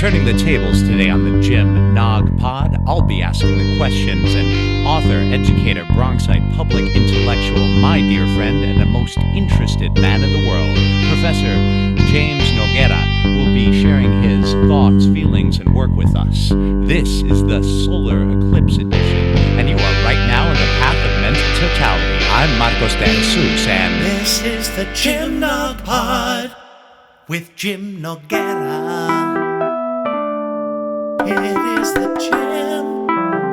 Turning the tables today on the Jim Nog Pod, I'll be asking the questions, and author, educator, Bronxite, public intellectual, my dear friend, and the most interested man in the world, Professor James Noguera, will be sharing his thoughts, feelings, and work with us. This is the Solar Eclipse Edition, and you are right now in the path of mental totality. I'm Marcos la Guagua, and this is the Jim Nog Pod with Jim Noguera. It is the Jim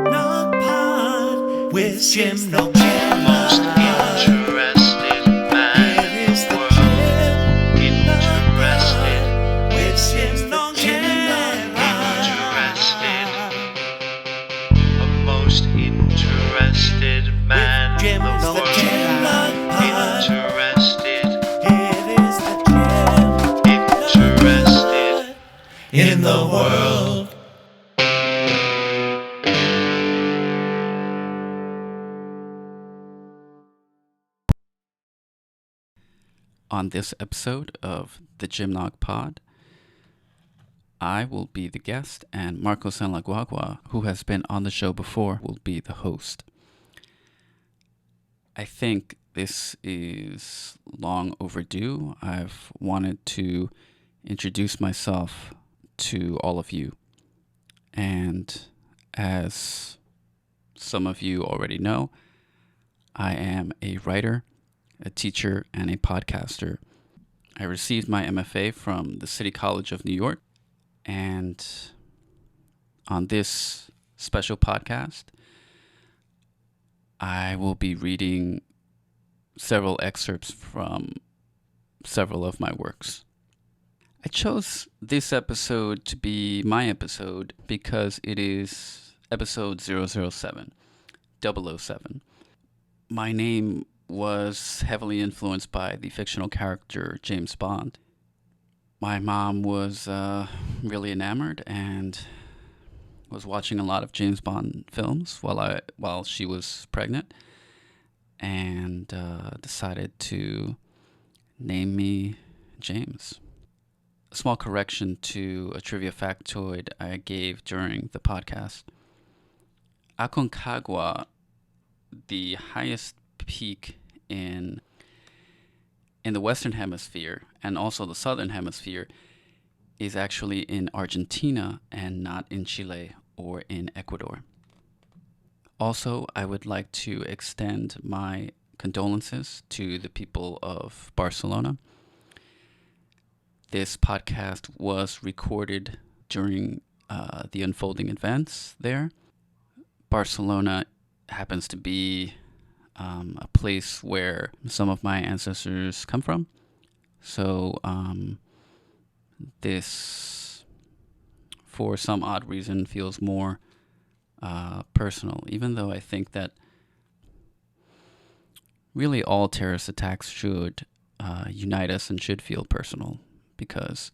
Nog Pod with Jim Noguera. Most interested man. It is the Jim Nog Pod with Jim Noguera. The most interested man Jim in the Nog world. Pod. Interested. It is the Jim Interested in the world. On this episode of the Jim Nog Pod, I will be the guest, and Marcos la Guagua, who has been on the show before, will be the host. I think this is long overdue. I've wanted to introduce myself to all of you. And as some of you already know, I am a writer, a teacher, and a podcaster. I received my MFA from the City College of New York, and on this special podcast, I will be reading several excerpts from several of my works. I chose this episode to be my episode because it is episode 007, 007. My name was heavily influenced by the fictional character James Bond. My mom was really enamored and was watching a lot of James Bond films while she was pregnant, and decided to name me James. A small correction to a trivia factoid I gave during the podcast. Aconcagua, the highest peak in the Western Hemisphere and also the Southern Hemisphere, is actually in Argentina and not in Chile or in Ecuador. Also, I would like to extend my condolences to the people of Barcelona. This podcast was recorded during the unfolding events there. Barcelona happens to be a place where some of my ancestors come from. So this, for some odd reason, feels more personal, even though I think that really all terrorist attacks should unite us and should feel personal, because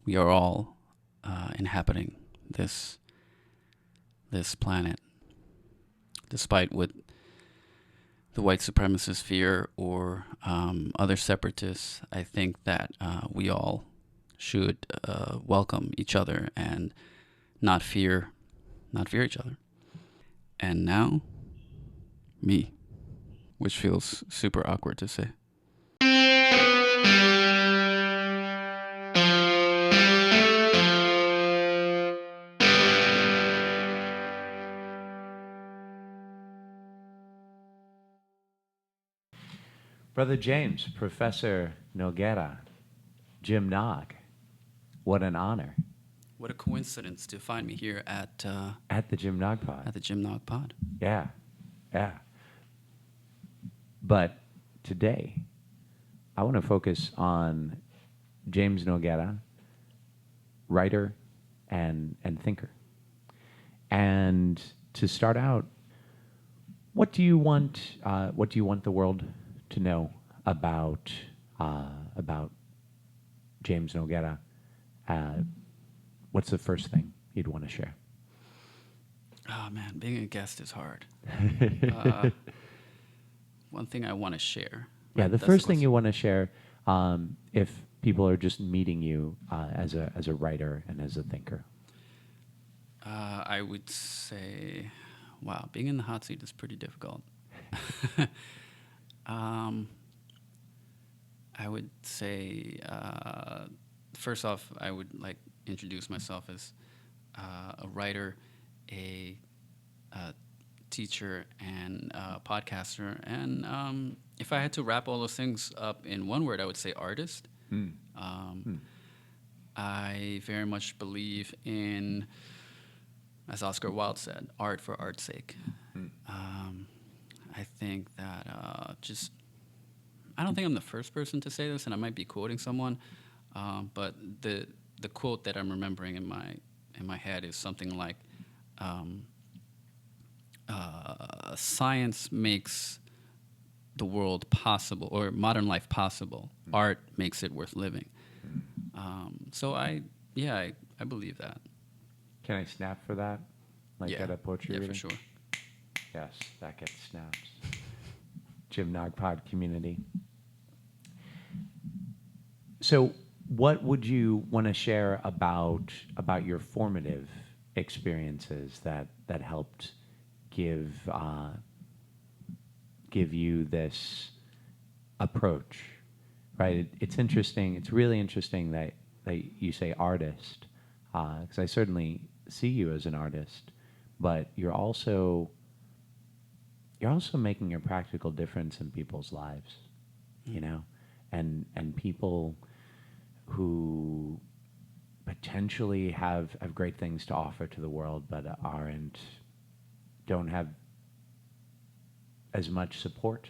we are all inhabiting this planet, despite what the white supremacists fear or other separatists. I think that we all should welcome each other and not fear each other. And now, me, which feels super awkward to say. Brother James, Professor Noguera, Jim Nog, what an honor. What a coincidence to find me here at the Jim Nog Pod. At the Jim Nog Pod. Yeah. But today, I want to focus on James Noguera, writer and thinker. And to start out, what do you want the world to know about James Noguera? What's the first thing you'd want to share? Oh man, being a guest is hard. One thing I want to share. Yeah, the first thing you want to share, if people are just meeting you as a writer and as a thinker? I would say, wow, being in the hot seat is pretty difficult. I would say, first off, I would like introduce myself as a writer, a teacher, and a podcaster. And if I had to wrap all those things up in one word, I would say artist. I very much believe in, as Oscar Wilde said, art for art's sake. I think that I don't think I'm the first person to say this, and I might be quoting someone, but the quote that I'm remembering in my head is something like, "Science makes the world possible, or modern life possible. Art makes it worth living." So I believe that. Can I snap for that? Like at a poetry reading? For sure. Yes, that gets snaps. Jim Nogpod community. So what would you want to share about your formative experiences that helped give you this approach, right? It's interesting. It's really interesting that you say artist, because I certainly see you as an artist, but you're also making a practical difference in people's lives, you know, and people who potentially have great things to offer to the world, but don't have as much support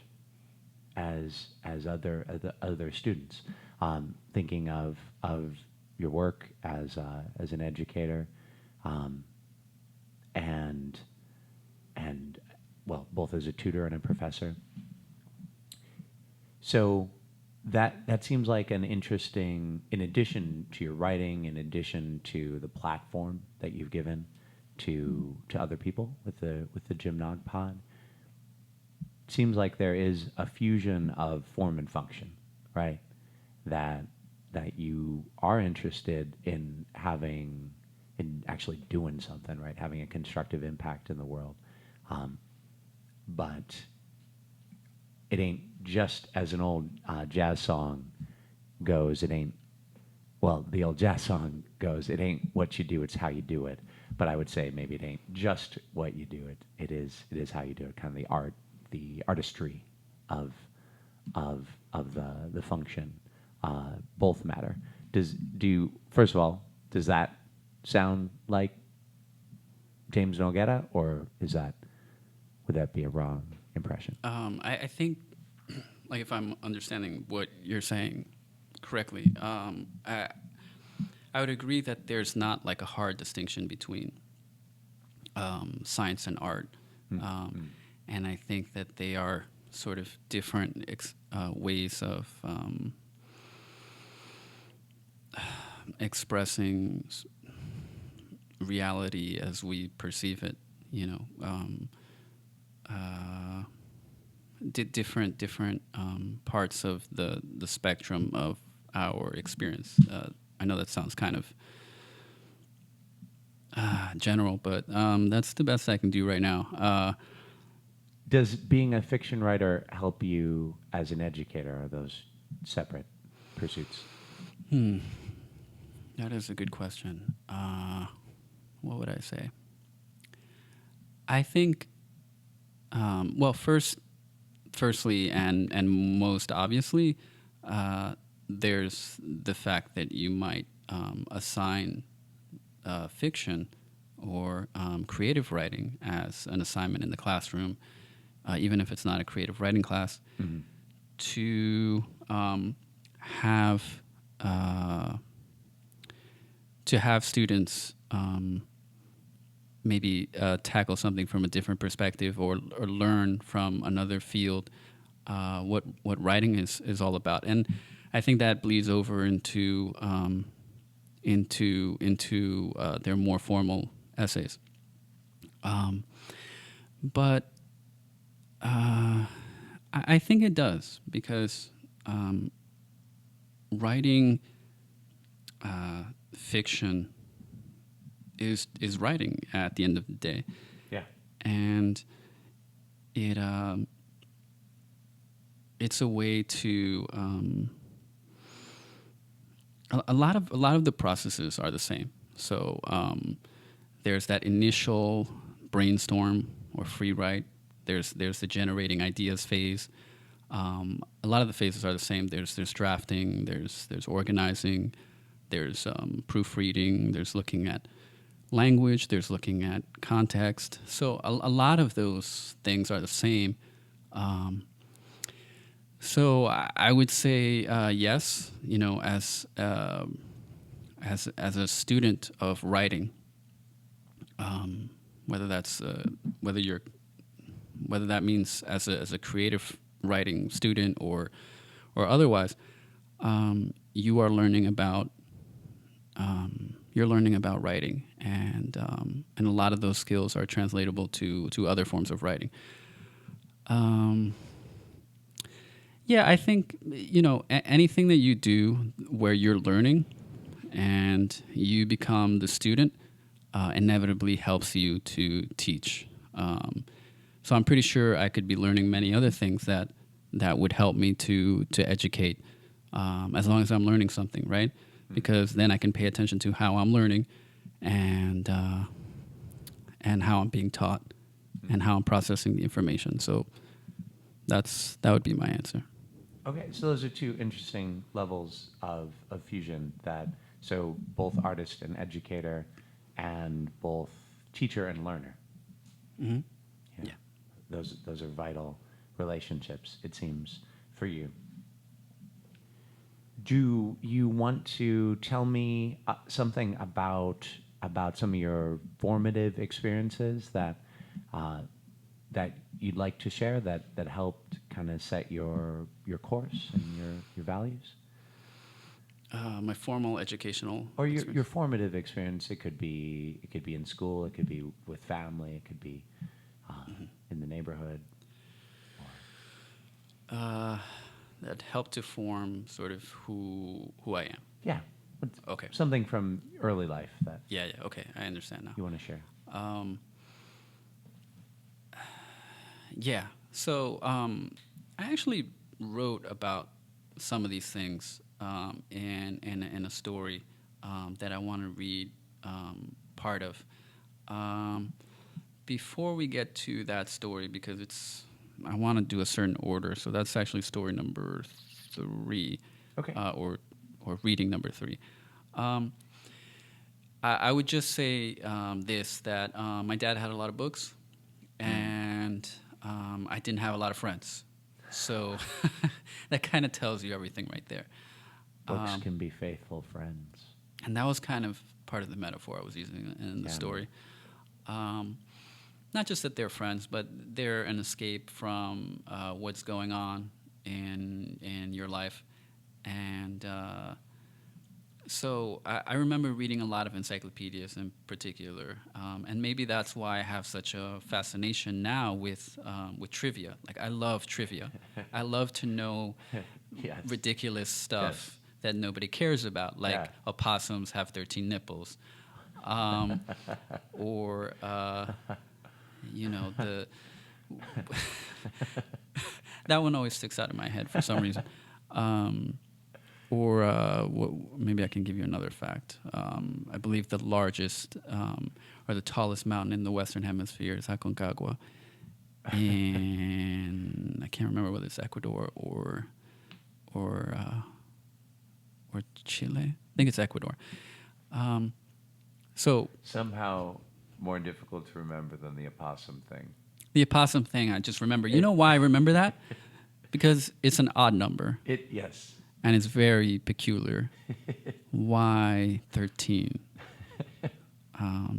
as other students. Thinking of your work as an educator, and well, both as a tutor and a professor. So that seems like an interesting, in addition to your writing, in addition to the platform that you've given to other people with the Jim Nog Pod, seems like there is a fusion of form and function, right? That you are interested in actually doing something, right? Having a constructive impact in the world. But it ain't just, as an old jazz song goes, the old jazz song goes, it ain't what you do, it's how you do it. But I would say maybe it ain't just what you do, it is how you do it, kind of the artistry of the function. Both matter. First of all, does that sound like James Noguera, or would that be a wrong impression? I think, like, if I'm understanding what you're saying correctly, I would agree that there's not like a hard distinction between science and art, and I think that they are sort of different ways of expressing reality as we perceive it. You know. Different parts of the spectrum of our experience. I know that sounds kind of general, but that's the best I can do right now. Does being a fiction writer help you as an educator? Are those separate pursuits? That is a good question. What would I say? I think, firstly, and most obviously, there's the fact that you might assign fiction or creative writing as an assignment in the classroom, even if it's not a creative writing class, to have students maybe tackle something from a different perspective, or learn from another field what writing is all about. And I think that bleeds over into their more formal essays. But I think it does, because writing fiction is writing at the end of the day, Yeah. and it's a way to a lot of the processes are the same. So there's that initial brainstorm or free write. There's the generating ideas phase. A lot of the phases are the same. There's drafting. There's organizing. There's proofreading. There's looking at language. There's looking at context. So a lot of those things are the same. So I would say yes. You know, as a student of writing, whether that means as a creative writing student or otherwise, you are learning about writing, and a lot of those skills are translatable to other forms of writing. Yeah, I think, you know, anything that you do where you're learning and you become the student inevitably helps you to teach. So I'm pretty sure I could be learning many other things that would help me to educate, as long as I'm learning something, right? Because then I can pay attention to how I'm learning and how I'm being taught and how I'm processing the information. So that would be my answer. Okay, so those are two interesting levels of fusion. So both artist and educator, and both teacher and learner. Mm-hmm. Yeah. Those are vital relationships, it seems, for you. Do you want to tell me something about some of your formative experiences that you'd like to share that helped kind of set your course and your values? My formal educational Or your experience. formative experience. It could be in school. It could be with family. It could be in the neighborhood. That helped to form sort of who I am. Yeah. Okay. Something from early life that Yeah. Okay. I understand now. you want to share. Yeah. So I actually wrote about some of these things in a story that I want to read part of. Before we get to that story, because I want to do a certain order, so that's actually story number 3, Okay. or reading number 3. I would just say that my dad had a lot of books, and I didn't have a lot of friends. So that kind of tells you everything right there. Books can be faithful friends. And that was kind of part of the metaphor I was using in the story. Not just that they're friends, but they're an escape from what's going on in your life. And so I remember reading a lot of encyclopedias in particular, and maybe that's why I have such a fascination now with trivia. Like, I love trivia. I love to know Yes. ridiculous stuff Yes. that nobody cares about, like Yeah. opossums have 13 nipples, or you know, that one always sticks out in my head for some reason. Maybe I can give you another fact. I believe the largest or the tallest mountain in the Western Hemisphere is Aconcagua, and I can't remember whether it's Ecuador or Chile. I think it's Ecuador. So Somehow more difficult to remember than the opossum thing. the opossum thing, I just remember. You know why I remember that? Because it's an odd number. Yes. And it's very peculiar. Why 13? I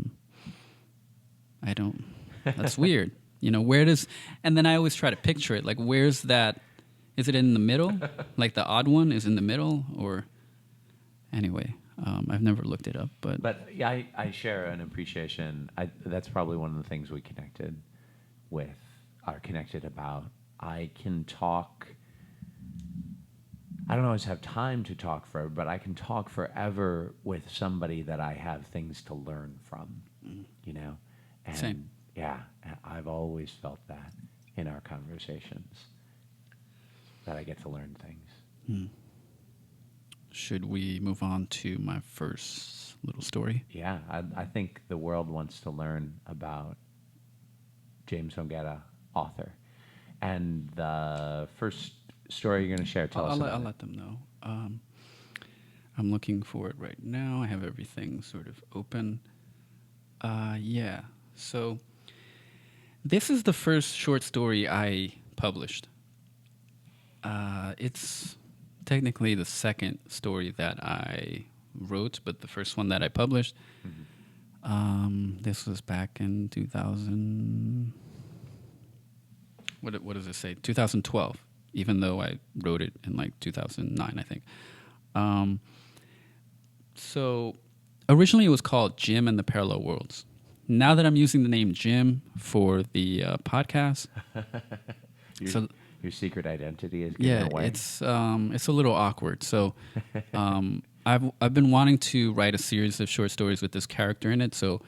don't. That's weird. You know, where does? And then I always try to picture it. Like, where's that? Is it in the middle? Like the odd one is in the middle, or? Anyway, I've never looked it up, but yeah, I share an appreciation. That's probably one of the things we are connected about. I can talk I don't always have time to talk forever, but I can talk forever with somebody that I have things to learn from, you know? And Same. yeah, I've always felt that in our conversations, that I get to learn things. Should we move on to my first little story? Yeah, I think the world wants to learn about James Noguera, author. And the first story you're going to share, tell us about I'll it. let them know. I'm looking for it right now. I have everything sort of open. Yeah. So this is the first short story I published. It's technically the second story that I wrote, but the first one that I published. This was back in 2000. What does it say? 2012. Even though I wrote it in like 2009, I think. So originally it was called Jim and the Parallel Worlds. Now that I'm using the name Jim for the podcast, Your secret identity is given away. it's a little awkward. So I've been wanting to write a series of short stories with this character in it. So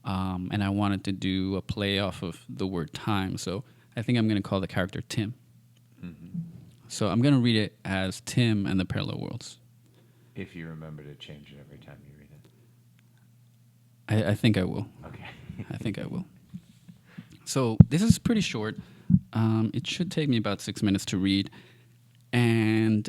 and I wanted to do a play off of the word time. So I think I'm going to call the character Tim. So I'm going to read it as Tim and the Parallel Worlds. If you remember to change it every time you read it. I think I will. Okay. I think I will. So this is pretty short. It should take me about 6 minutes to read. And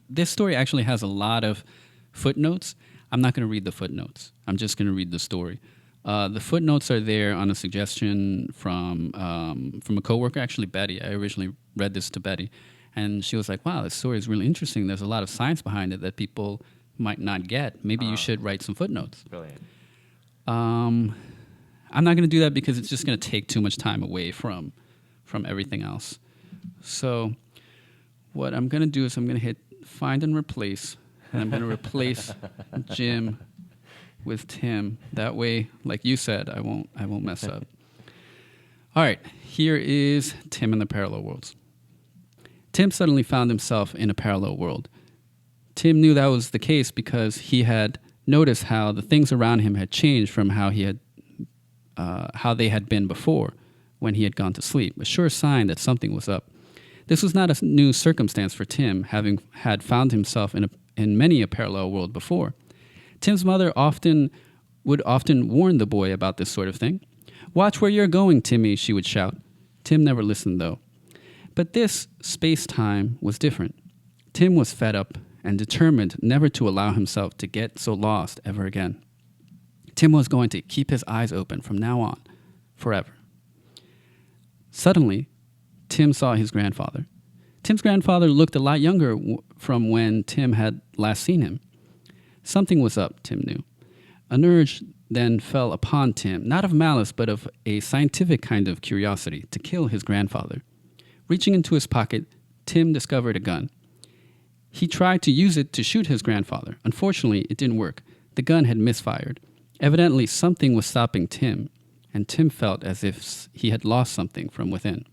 this story actually has a lot of footnotes. I'm not going to read the footnotes. I'm just going to read the story. The footnotes are there on a suggestion from a coworker, actually Betty. I originally read this to Betty, and she was like, "Wow, this story is really interesting. There's a lot of science behind it that people might not get. Maybe you should write some footnotes." Brilliant. I'm not going to do that because it's just going to take too much time away from everything else. So what I'm going to do is I'm going to hit find and replace, and I'm going to replace Jim with Tim. That way, like you said, I won't mess up. All right, here is Tim in the Parallel Worlds. Tim suddenly found himself in a parallel world. Tim knew that was the case because he had noticed how the things around him had changed from how they had been before when he had gone to sleep, a sure sign that something was up. This was not a new circumstance for Tim, having had found himself in many a parallel world before. Tim's mother would often warn the boy about this sort of thing. "Watch where you're going, Timmy," she would shout. Tim never listened, though. But this space-time was different. Tim was fed up and determined never to allow himself to get so lost ever again. Tim was going to keep his eyes open from now on, forever. Suddenly, Tim saw his grandfather. Tim's grandfather looked a lot younger from when Tim had last seen him. Something was up, Tim knew. An urge then fell upon Tim, not of malice, but of a scientific kind of curiosity, to kill his grandfather. Reaching into his pocket, Tim discovered a gun. He tried to use it to shoot his grandfather. Unfortunately, it didn't work. The gun had misfired. Evidently, something was stopping Tim, and Tim felt as if he had lost something from within.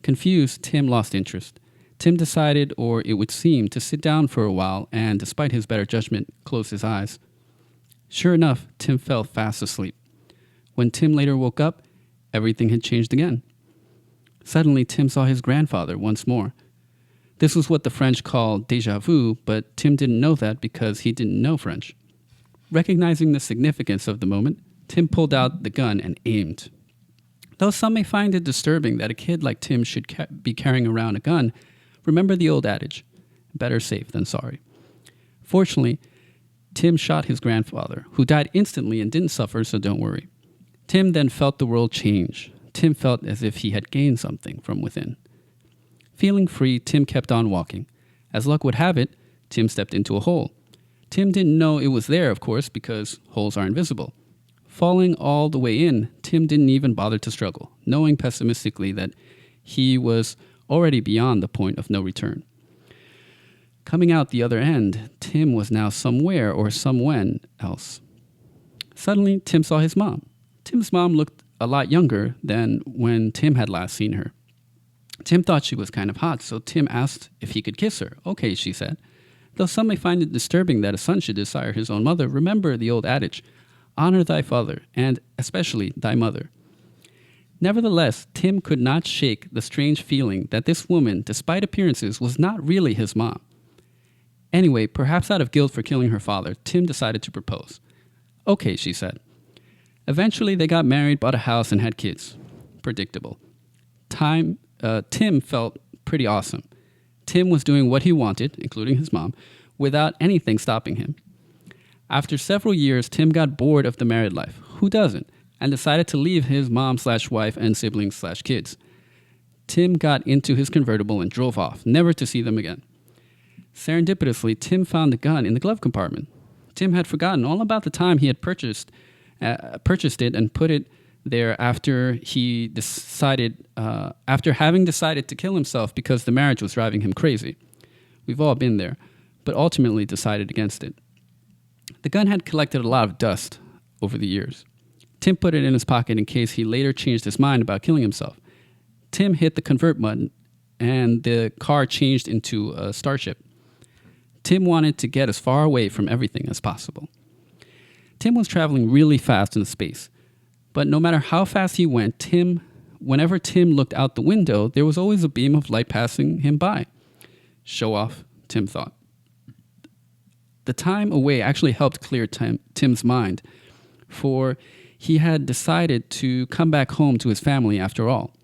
Confused, Tim lost interest. Tim decided, or it would seem, to sit down for a while and, despite his better judgment, close his eyes. Sure enough, Tim fell fast asleep. When Tim later woke up, everything had changed again. Suddenly, Tim saw his grandfather once more. This was what the French call déjà vu, but Tim didn't know that because he didn't know French. Recognizing the significance of the moment, Tim pulled out the gun and aimed. Though some may find it disturbing that a kid like Tim should be carrying around a gun, remember the old adage, better safe than sorry. Fortunately, Tim shot his grandfather, who died instantly and didn't suffer, so don't worry. Tim then felt the world change. Tim felt as if he had gained something from within. Feeling free, Tim kept on walking. As luck would have it, Tim stepped into a hole. Tim didn't know it was there, of course, because holes are invisible. Falling all the way in, Tim didn't even bother to struggle, knowing pessimistically that he was already beyond the point of no return. Coming out the other end, Tim was now somewhere or somewhen else. Suddenly, Tim saw his mom. Tim's mom looked a lot younger than when Tim had last seen her. Tim thought she was kind of hot, so Tim asked if he could kiss her. Okay, she said. Though some may find it disturbing that a son should desire his own mother, remember the old adage, honor thy father, and especially thy mother. Nevertheless, Tim could not shake the strange feeling that this woman, despite appearances, was not really his mom. Anyway, perhaps out of guilt for killing her father, Tim decided to propose. Okay, she said. Eventually, they got married, bought a house, and had kids. Predictable. Tim felt pretty awesome. Tim was doing what he wanted, including his mom, without anything stopping him. After several years, Tim got bored of the married life. Who doesn't? And decided to leave his mom/wife and siblings/kids. Tim got into his convertible and drove off, never to see them again. Serendipitously, Tim found the gun in the glove compartment. Tim had forgotten all about the time he had purchased it and put it there after having decided to kill himself because the marriage was driving him crazy. We've all been there, but ultimately decided against it. The gun had collected a lot of dust over the years. Tim put it in his pocket in case he later changed his mind about killing himself. Tim hit the convert button, and the car changed into a starship. Tim wanted to get as far away from everything as possible. Tim was traveling really fast in space, but no matter how fast he went, whenever Tim looked out the window, there was always a beam of light passing him by. Show off, Tim thought. The time away actually helped clear Tim's mind, for he had decided to come back home to his family after all.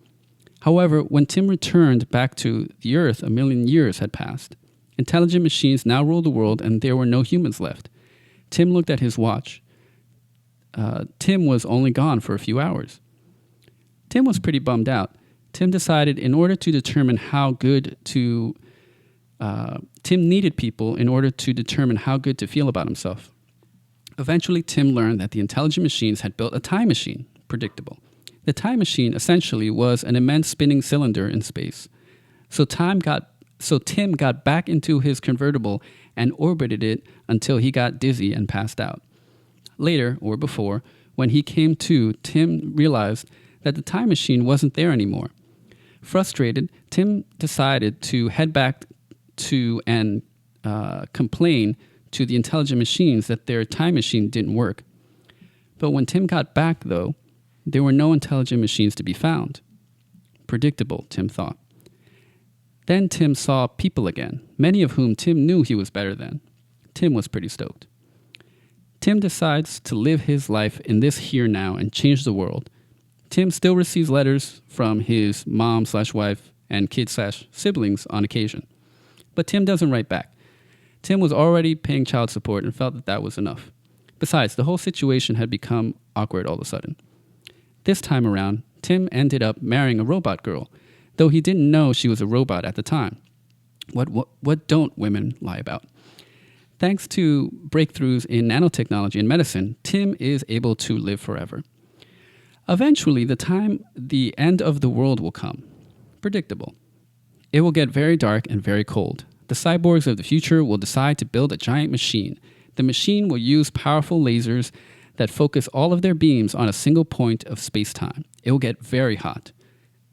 However, when Tim returned back to the Earth, 1,000,000 years had passed. Intelligent machines now ruled the world, and there were no humans left. Tim looked at his watch. Tim was only gone for a few hours. Tim was pretty bummed out. Tim decided in order to determine how good to... Tim needed people in order to determine how good to feel about himself. Eventually, Tim learned that the intelligent machines had built a time machine. Predictable. The time machine essentially was an immense spinning cylinder in space. So Tim got back into his convertible and orbited it until he got dizzy and passed out. Later, or before, when he came to, Tim realized that the time machine wasn't there anymore. Frustrated, Tim decided to head back to and complain to the intelligent machines that their time machine didn't work. But when Tim got back, though, there were no intelligent machines to be found. Predictable, Tim thought. Then Tim saw people again, many of whom Tim knew he was better than. Tim was pretty stoked. Tim decides to live his life in this here now and change the world. Tim still receives letters from his mom/wife and kids/siblings on occasion. But Tim doesn't write back. Tim was already paying child support and felt that that was enough. Besides, the whole situation had become awkward all of a sudden. This time around, Tim ended up marrying a robot girl, though he didn't know she was a robot at the time. What don't women lie about? Thanks to breakthroughs in nanotechnology and medicine, Tim is able to live forever. Eventually, the end of the world will come. Predictable. It will get very dark and very cold. The cyborgs of the future will decide to build a giant machine. The machine will use powerful lasers that focus all of their beams on a single point of space-time. It will get very hot.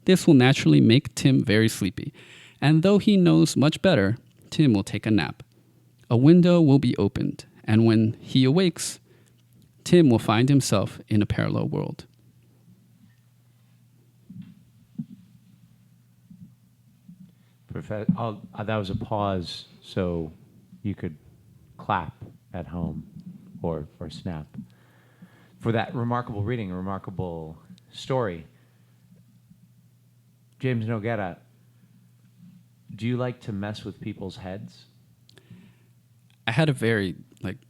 This will naturally make Tim very sleepy. And though he knows much better, Tim will take a nap. A window will be opened, and when he awakes, Tim will find himself in a parallel world. That was a pause so you could clap at home or snap for that remarkable reading, a remarkable story. James Noguera, do you like to mess with people's heads? I had a very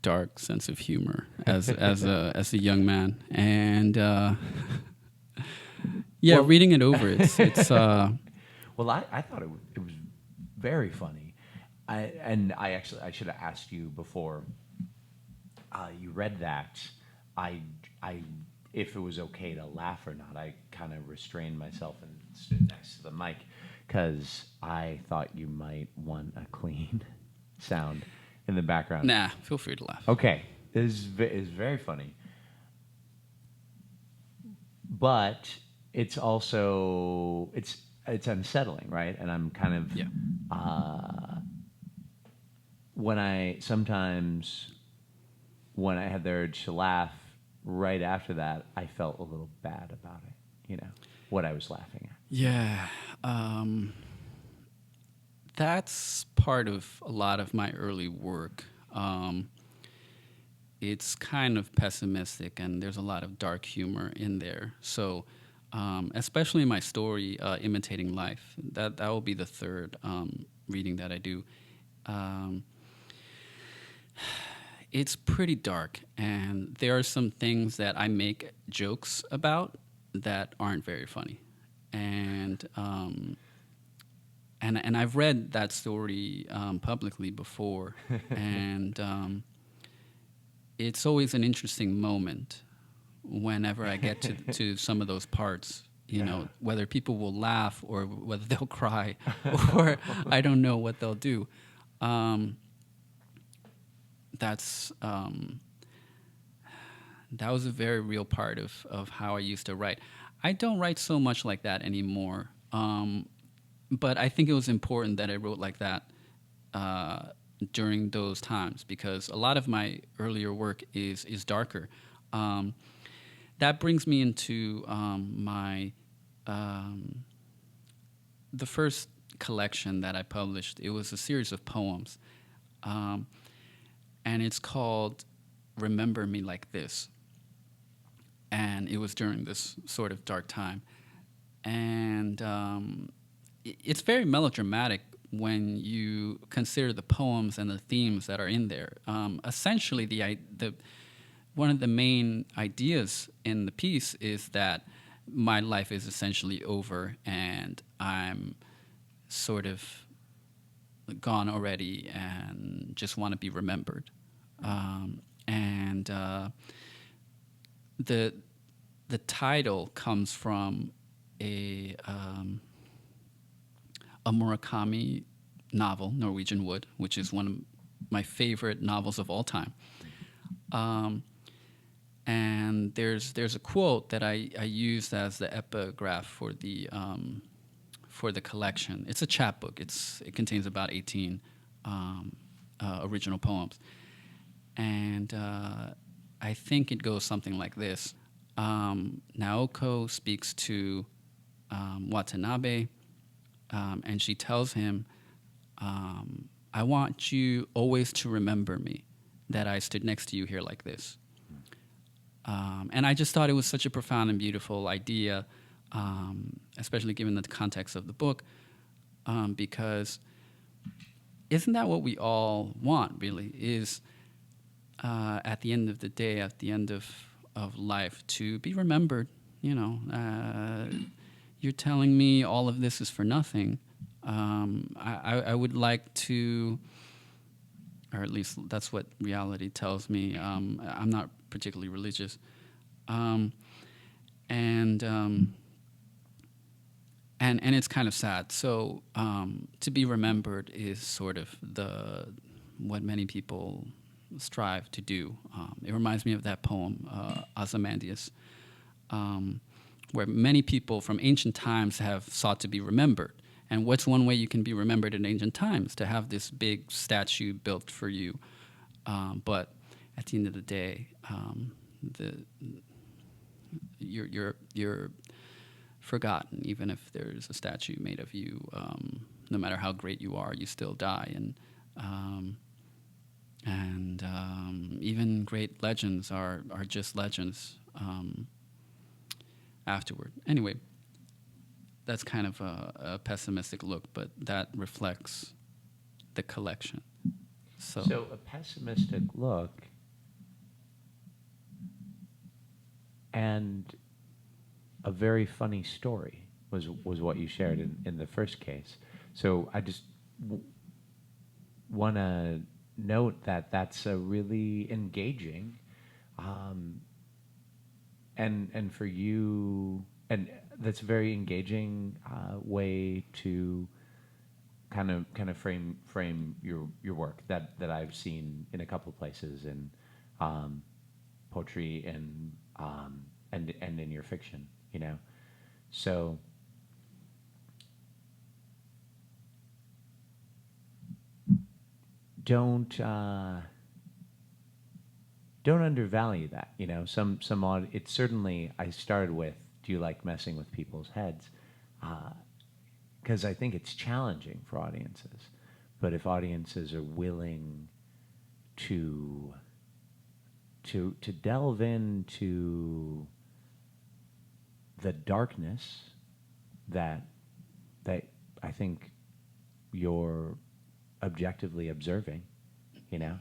dark sense of humor as a young man, and reading it over, it's Well, I thought it was very funny. I should have asked you before you read that. If it was okay to laugh or not. I kind of restrained myself and stood next to the mic because I thought you might want a clean sound in the background. Nah, feel free to laugh. Okay, it is very funny, but it's also it's unsettling, right? And I'm kind of Yeah. when I had the urge to laugh right after that, I felt a little bad about it. What I was laughing at. Yeah. That's part of a lot of my early work. It's kind of pessimistic, and there's a lot of dark humor in there. So, especially in my story, Imitating Life, that will be the third reading that I do. It's pretty dark, and there are some things that I make jokes about that aren't very funny. And I've read that story publicly before, and it's always an interesting moment whenever I get to some of those parts. Whether people will laugh or whether they'll cry, or I don't know what they'll do. That was a very real part of how I used to write. I don't write so much like that anymore. But I think it was important that I wrote like that during those times, because a lot of my earlier work is darker. That brings me into the first collection that I published. It was a series of poems, and it's called "Remember Me Like This." And it was during this sort of dark time, and it's very melodramatic when you consider the poems and the themes that are in there. Essentially, one of the main ideas in the piece is that my life is essentially over, and I'm sort of gone already, and just want to be remembered. The title comes from a Murakami novel, Norwegian Wood, which is one of my favorite novels of all time. And there's a quote that I used as the epigraph for the collection. It's a chapbook. It contains about 18 original poems, and I think it goes something like this. Naoko speaks to Watanabe, and she tells him, I want you always to remember me, that I stood next to you here like this. And I just thought it was such a profound and beautiful idea, especially given the context of the book, because isn't that what we all want, really, is at the end of the day, at the end of life, to be remembered. You're telling me all of this is for nothing. I would like to, or at least that's what reality tells me. I'm not particularly religious, and it's kind of sad. So to be remembered is sort of what many people strive to do. It reminds me of that poem, Ozymandias, where many people from ancient times have sought to be remembered. And what's one way you can be remembered in ancient times? To have this big statue built for you. But at the end of the day, you're forgotten. Even if there's a statue made of you, no matter how great you are, you still die. And even great legends are just legends afterward. Anyway, that's kind of a pessimistic look, but that reflects the collection. So a pessimistic look and a very funny story was what you shared in the first case. So I just want to note that that's a really engaging and for you, and that's a very engaging way to kind of frame your work that I've seen in a couple of places in poetry and in your fiction, So don't undervalue that. You know, some odd. It's certainly. I started with, do you like messing with people's heads? Because I think it's challenging for audiences. But if audiences are willing to delve into the darkness that I think you're objectively observing, you know,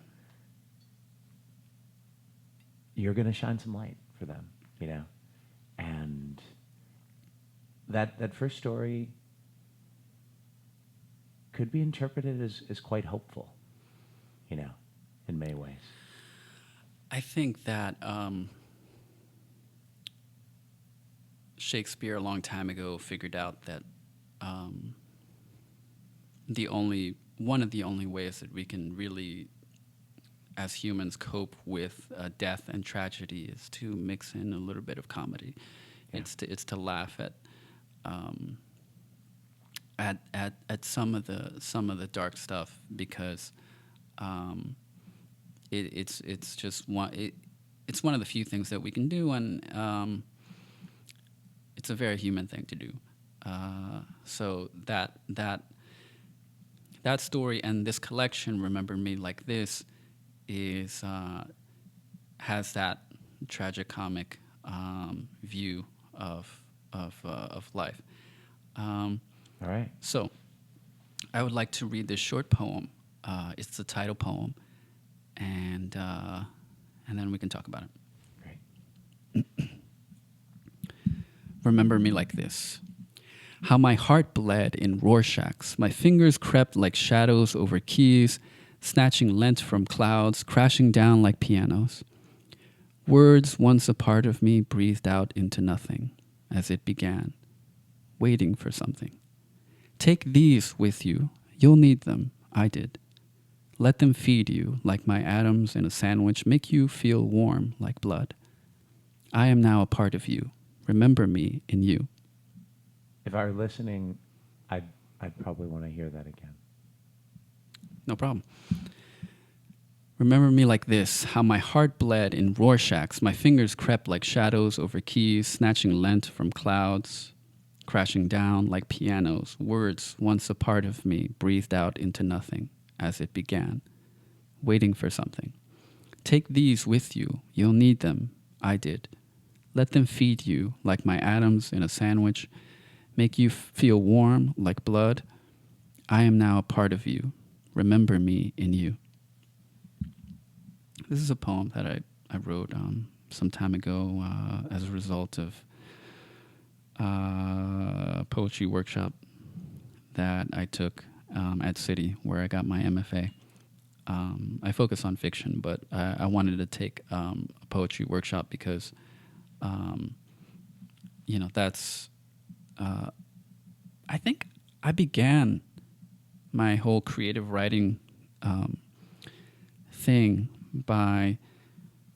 you're going to shine some light for them, you know. And that first story could be interpreted as quite hopeful, you know, in many ways. I think that Shakespeare a long time ago figured out that one of the only ways that we can really, as humans, cope with death and tragedy is to mix in a little bit of comedy. Yeah. It's to laugh at some of the dark stuff, because it's just it's one of the few things that we can do, and it's a very human thing to do. So that story and this collection, Remember Me Like This, has that tragicomic view of life. All right. So I would like to read this short poem. It's the title poem, and then we can talk about it. Great. Remember me like this. How my heart bled in Rorschachs, my fingers crept like shadows over keys, snatching lint from clouds, crashing down like pianos. Words once a part of me breathed out into nothing as it began, waiting for something. Take these with you, you'll need them, I did. Let them feed you like my atoms in a sandwich, make you feel warm like blood. I am now a part of you. Remember me in you. If I were listening, I'd probably want to hear that again. No problem. Remember me like this, how my heart bled in Rorschachs, my fingers crept like shadows over keys, snatching lint from clouds, crashing down like pianos. Words once a part of me breathed out into nothing as it began, waiting for something. Take these with you, you'll need them, I did. Let them feed you like my atoms in a sandwich, make you feel warm like blood. I am now a part of you. Remember me in you. This is a poem that I wrote some time ago as a result of a poetry workshop that I took at City, where I got my MFA. I focus on fiction, but I wanted to take a poetry workshop because, that's... I think I began my whole creative writing thing by...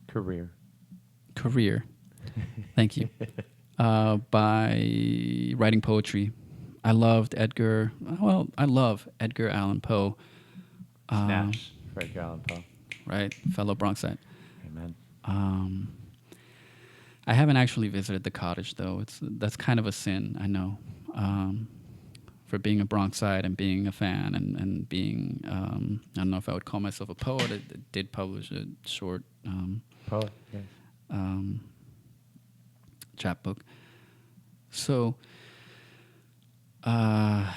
Career. Thank you. By writing poetry. I love Edgar Allan Poe. Snaps for Edgar Allan Poe. Right, fellow Bronxite. Amen. I haven't actually visited the cottage, though. That's kind of a sin, I know, for being a Bronxite and being a fan and being, I don't know if I would call myself a poet. I did publish a short Poet, yes. chapbook. So, a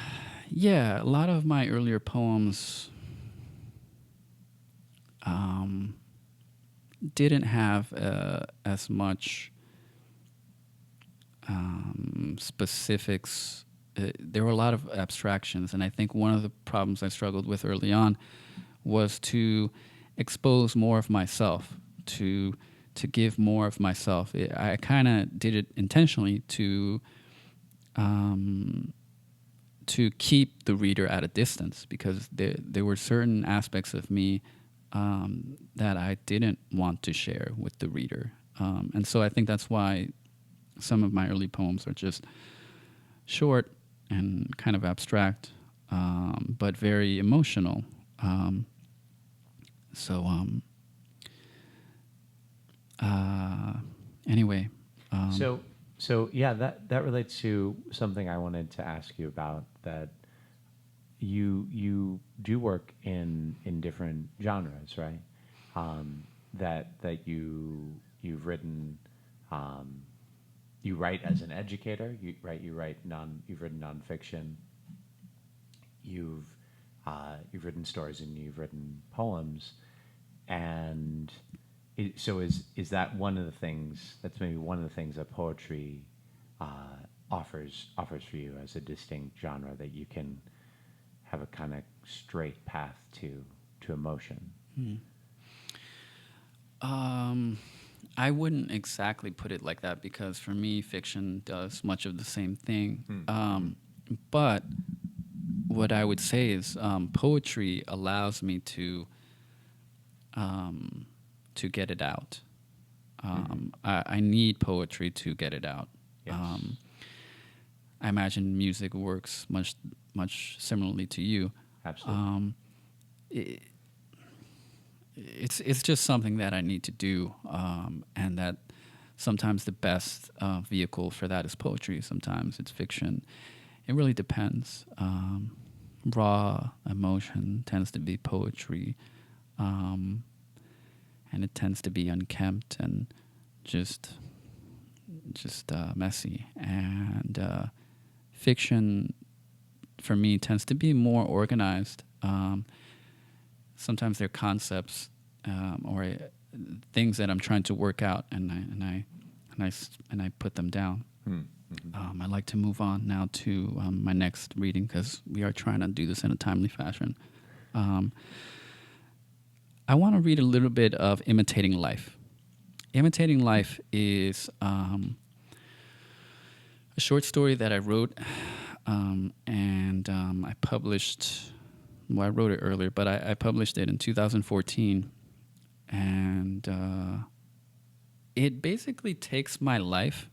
lot of my earlier poems didn't have as much specifics. There were a lot of abstractions, and I think one of the problems I struggled with early on was to expose more of myself, to give more of myself. I kind of did it intentionally to keep the reader at a distance, because there were certain aspects of me that I didn't want to share with the reader. And so I think that's why some of my early poems are just short and kind of abstract, but very emotional. So anyway, So yeah, that relates to something I wanted to ask you about. That you do work in different genres, right? That you've written. You write as an educator. You've written nonfiction. You've written stories and you've written poems, and so is that one of the things that's maybe one of the things that poetry offers for you as a distinct genre, that you can have a kind of straight path to emotion? I wouldn't exactly put it like that, because for me, fiction does much of the same thing. But what I would say is poetry allows me to get it out. I need poetry to get it out. Yes. I imagine music works much similarly to you. Absolutely. It's just something that I need to do, and that sometimes the best vehicle for that is poetry. Sometimes it's fiction. It really depends. Raw emotion tends to be poetry, and it tends to be unkempt and just messy. And fiction, for me, tends to be more organized. Sometimes they're concepts or things that I'm trying to work out, and I put them down. I'd like to move on now to my next reading, because we are trying to do this in a timely fashion. I want to read a little bit of Imitating Life. Imitating Life is a short story that I wrote, and I published. Well, I wrote it earlier, but I published it in 2014, and it basically takes my life.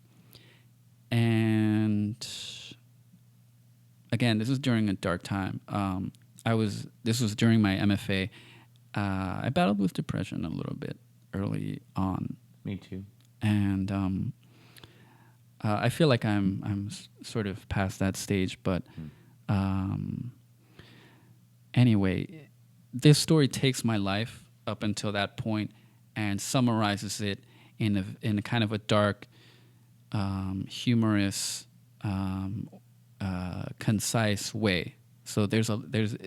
And again, this was during a dark time. This was during my MFA. I battled with depression a little bit early on. Me too. And I feel like I'm sort of past that stage, but anyway, this story takes my life up until that point and summarizes it in a kind of a dark, humorous, concise way. So there's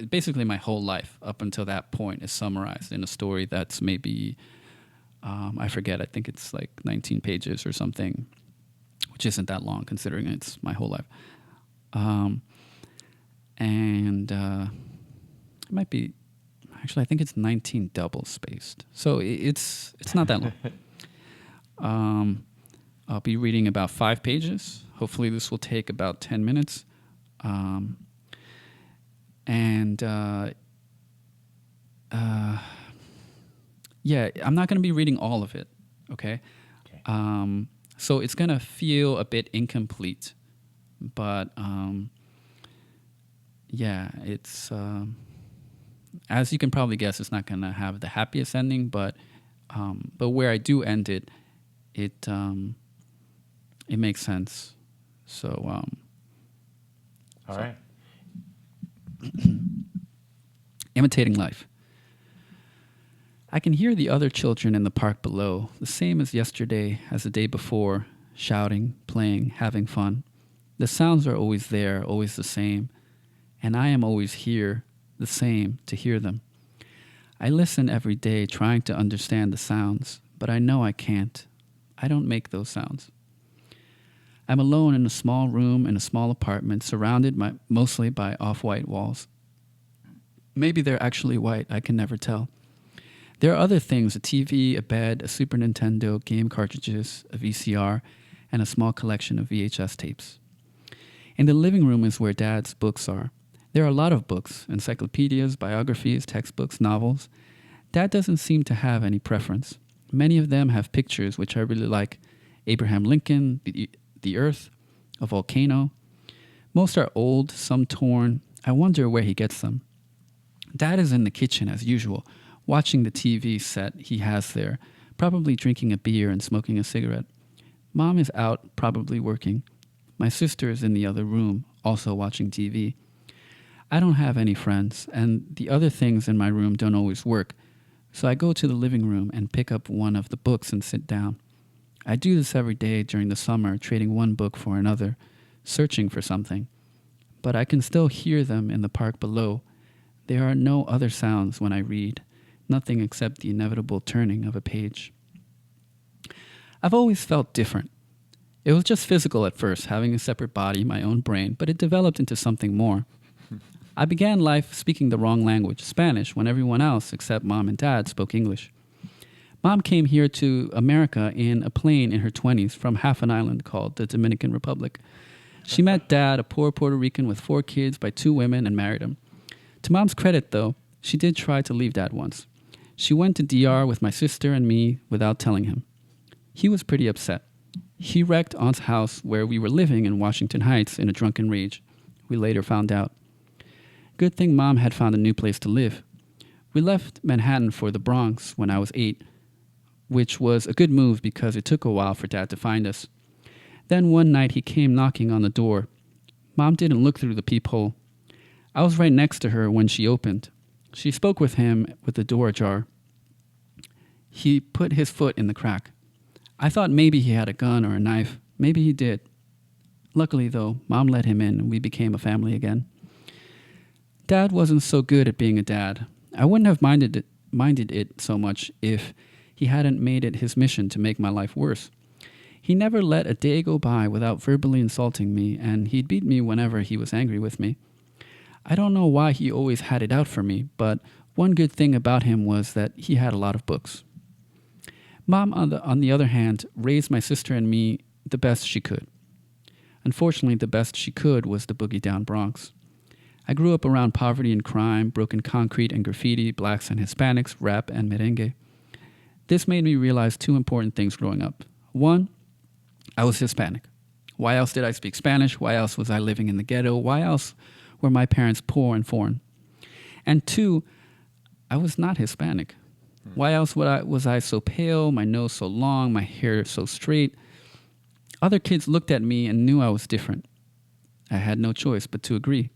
basically my whole life up until that point is summarized in a story that's maybe I forget. I think it's like 19 pages or something, which isn't that long considering it's my whole life. And it might be, actually, I think it's 19 double spaced. So it's not that long. I'll be reading about 5 pages. Hopefully this will take about 10 minutes. Yeah, I'm not going to be reading all of it, okay? So it's going to feel a bit incomplete. But, yeah, it's... as you can probably guess, it's not going to have the happiest ending, but where I do end it, it makes sense. So, all right. Imitating Life. I can hear the other children in the park below, the same as yesterday, as the day before, shouting, playing, having fun. The sounds are always there, always the same, and I am always here, the same, to hear them. I listen every day trying to understand the sounds, but I know I can't. I don't make those sounds. I'm alone in a small room in a small apartment, surrounded mostly by off-white walls. Maybe they're actually white, I can never tell. There are other things, a TV, a bed, a Super Nintendo, game cartridges, a VCR, and a small collection of VHS tapes. In the living room is where Dad's books are. There are a lot of books, encyclopedias, biographies, textbooks, novels. Dad doesn't seem to have any preference. Many of them have pictures which I really like. Abraham Lincoln, the Earth, a volcano. Most are old, some torn. I wonder where he gets them. Dad is in the kitchen as usual, watching the TV set he has there, probably drinking a beer and smoking a cigarette. Mom is out, probably working. My sister is in the other room, also watching TV. I don't have any friends, and the other things in my room don't always work, so I go to the living room and pick up one of the books and sit down. I do this every day during the summer, trading one book for another, searching for something. But I can still hear them in the park below. There are no other sounds when I read, nothing except the inevitable turning of a page. I've always felt different. It was just physical at first, having a separate body, my own brain, but it developed into something more. I began life speaking the wrong language, Spanish, when everyone else except Mom and Dad spoke English. Mom came here to America in a plane in her 20s from half an island called the Dominican Republic. She met Dad, a poor Puerto Rican with 4 kids by 2 women, and married him. To Mom's credit, though, she did try to leave Dad once. She went to DR with my sister and me without telling him. He was pretty upset. He wrecked Aunt's house where we were living in Washington Heights in a drunken rage. We later found out. Good thing Mom had found a new place to live. We left Manhattan for the Bronx when I was 8, which was a good move because it took a while for Dad to find us. Then one night he came knocking on the door. Mom didn't look through the peephole. I was right next to her when she opened. She spoke with him with the door ajar. He put his foot in the crack. I thought maybe he had a gun or a knife. Maybe he did. Luckily, though, Mom let him in and we became a family again. Dad wasn't so good at being a dad. I wouldn't have minded it so much if he hadn't made it his mission to make my life worse. He never let a day go by without verbally insulting me, and he'd beat me whenever he was angry with me. I don't know why he always had it out for me, but one good thing about him was that he had a lot of books. Mom, on the other hand, raised my sister and me the best she could. Unfortunately, the best she could was the boogie down Bronx. I grew up around poverty and crime, broken concrete and graffiti, blacks and Hispanics, rap and merengue. This made me realize 2 important things growing up. 1, I was Hispanic. Why else did I speak Spanish? Why else was I living in the ghetto? Why else were my parents poor and foreign? And 2, I was not Hispanic. Why else was I so pale, my nose so long, my hair so straight? Other kids looked at me and knew I was different. I had no choice but to agree.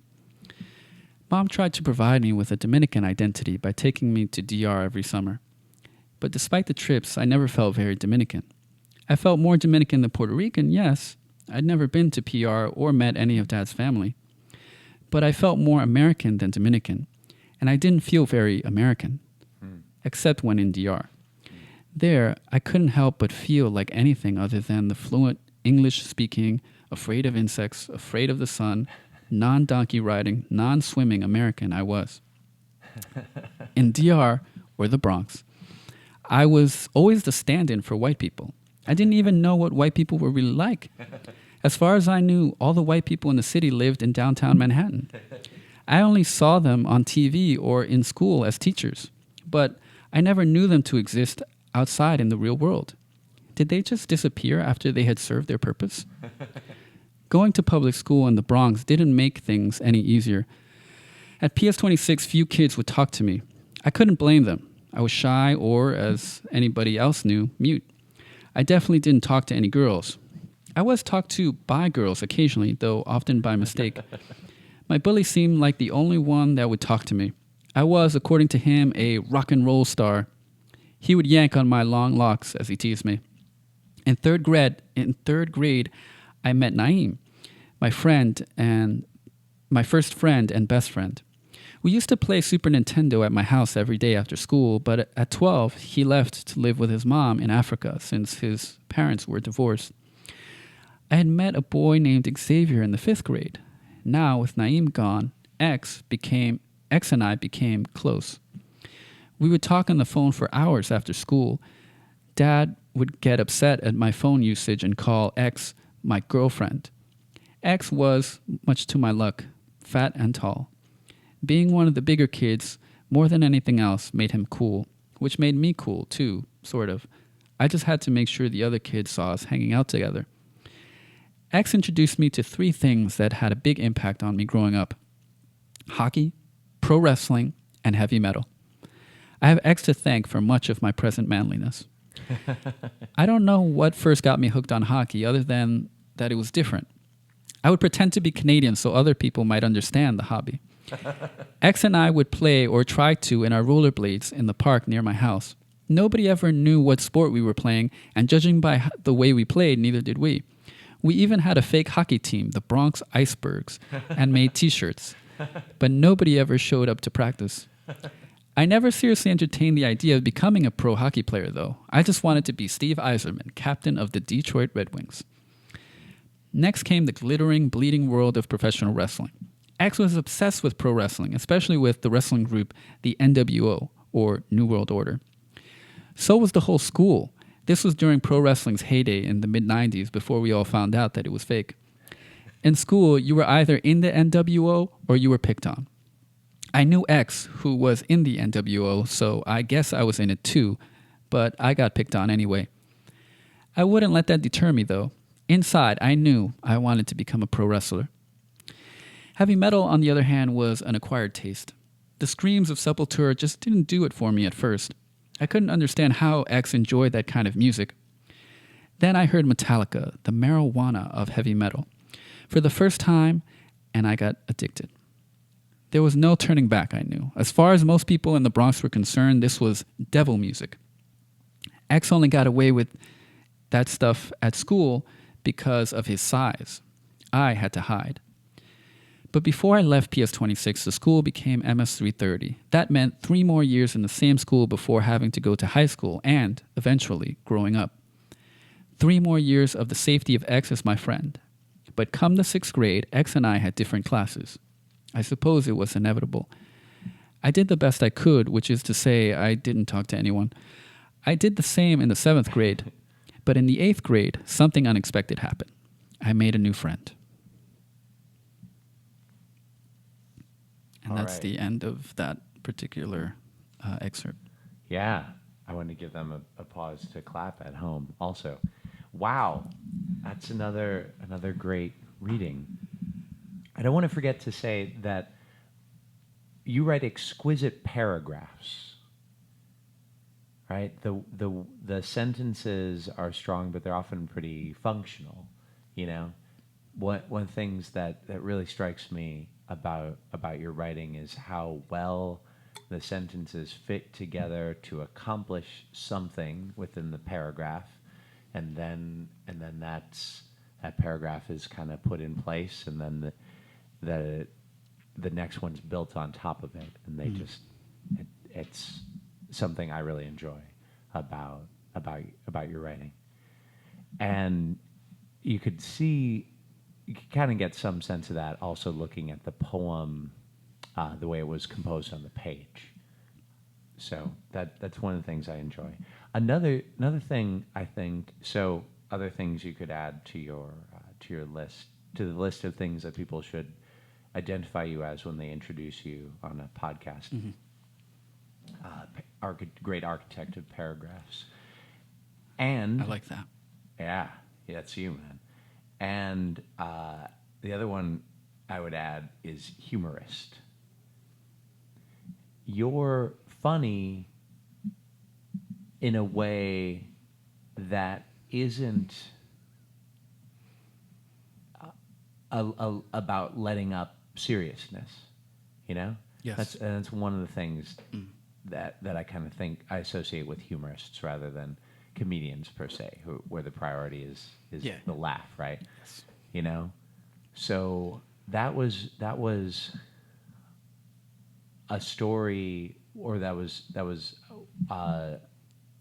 Mom tried to provide me with a Dominican identity by taking me to DR every summer. But despite the trips, I never felt very Dominican. I felt more Dominican than Puerto Rican, yes. I'd never been to PR or met any of Dad's family. But I felt more American than Dominican, and I didn't feel very American, except when in DR. There, I couldn't help but feel like anything other than the fluent English-speaking, afraid of insects, afraid of the sun, non-donkey riding, non-swimming American I was. In DR, or the Bronx, I was always the stand-in for white people. I didn't even know what white people were really like. As far as I knew, all the white people in the city lived in downtown Manhattan. I only saw them on TV or in school as teachers, but I never knew them to exist outside in the real world. Did they just disappear after they had served their purpose? Going to public school in the Bronx didn't make things any easier. At PS 26, few kids would talk to me. I couldn't blame them. I was shy or, as anybody else knew, mute. I definitely didn't talk to any girls. I was talked to by girls occasionally, though often by mistake. My bully seemed like the only one that would talk to me. I was, according to him, a rock and roll star. He would yank on my long locks as he teased me. In third grade, I met Naeem, my first friend and best friend. We used to play Super Nintendo at my house every day after school, but at 12, he left to live with his mom in Africa since his parents were divorced. I had met a boy named Xavier in the 5th grade. Now, with Naeem gone, X and I became close. We would talk on the phone for hours after school. Dad would get upset at my phone usage and call X my girlfriend. X was, much to my luck, fat and tall. Being one of the bigger kids, more than anything else, made him cool, which made me cool, too, sort of. I just had to make sure the other kids saw us hanging out together. X introduced me to 3 things that had a big impact on me growing up: hockey, pro wrestling, and heavy metal. I have X to thank for much of my present manliness. I don't know what first got me hooked on hockey other than that it was different. I would pretend to be Canadian so other people might understand the hobby. X and I would play or try to in our rollerblades in the park near my house. Nobody ever knew what sport we were playing, and judging by the way we played, neither did we. We even had a fake hockey team, the Bronx Icebergs, and made t-shirts. But nobody ever showed up to practice. I never seriously entertained the idea of becoming a pro hockey player, though. I just wanted to be Steve Yzerman, captain of the Detroit Red Wings. Next came the glittering, bleeding world of professional wrestling. X was obsessed with pro wrestling, especially with the wrestling group, the NWO, or New World Order. So was the whole school. This was during pro wrestling's heyday in the mid-90s, before we all found out that it was fake. In school, you were either in the NWO or you were picked on. I knew X, who was in the NWO, so I guess I was in it too, but I got picked on anyway. I wouldn't let that deter me, though. Inside, I knew I wanted to become a pro wrestler. Heavy metal, on the other hand, was an acquired taste. The screams of Sepultura just didn't do it for me at first. I couldn't understand how X enjoyed that kind of music. Then I heard Metallica, the marijuana of heavy metal, for the first time, and I got addicted. There was no turning back, I knew. As far as most people in the Bronx were concerned, this was devil music. X only got away with that stuff at school because of his size. I had to hide. But before I left PS26, the school became MS330. That meant 3 more years in the same school before having to go to high school and, eventually, growing up. 3 more years of the safety of X as my friend. But come the 6th grade, X and I had different classes. I suppose it was inevitable. I did the best I could, which is to say I didn't talk to anyone. I did the same in the 7th grade. But in the 8th grade, something unexpected happened. I made a new friend. And that's right. the end of that particular excerpt. Yeah, I want to give them a pause to clap at home also. Wow, that's another great reading. I don't want to forget to say that you write exquisite paragraphs, right? The sentences are strong, but they're often pretty functional, you know? One of the things that really strikes me about your writing is how well the sentences fit together to accomplish something within the paragraph, and then that paragraph is kind of put in place, and then the next one's built on top of it, and they it's something I really enjoy about your writing. And you could kind of get some sense of that also looking at the poem, the way it was composed on the page. So that's one of the things I enjoy. Another thing I think, so other things you could add to your list, to the list of things that people should identify you as when they introduce you on a podcast. Mm-hmm. Great architect of paragraphs. And I like that. yeah, that's you, man. And the other one I would add is humorist. You're funny in a way that isn't about letting up seriousness, you know? Yes. That's one of the things that I kind of think I associate with humorists rather than comedians per se, where the priority is the laugh, right? Yes. You know, so that was a story, or that was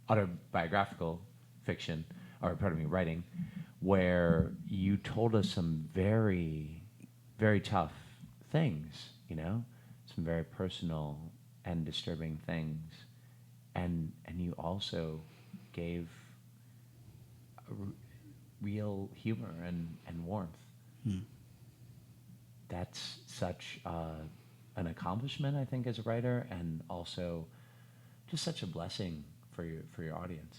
autobiographical fiction, or pardon me, writing, where you told us some very, very tough things, you know, some very personal and disturbing things, and you also gave real humor and warmth. That's such an accomplishment, I think, as a writer, and also just such a blessing for your audience.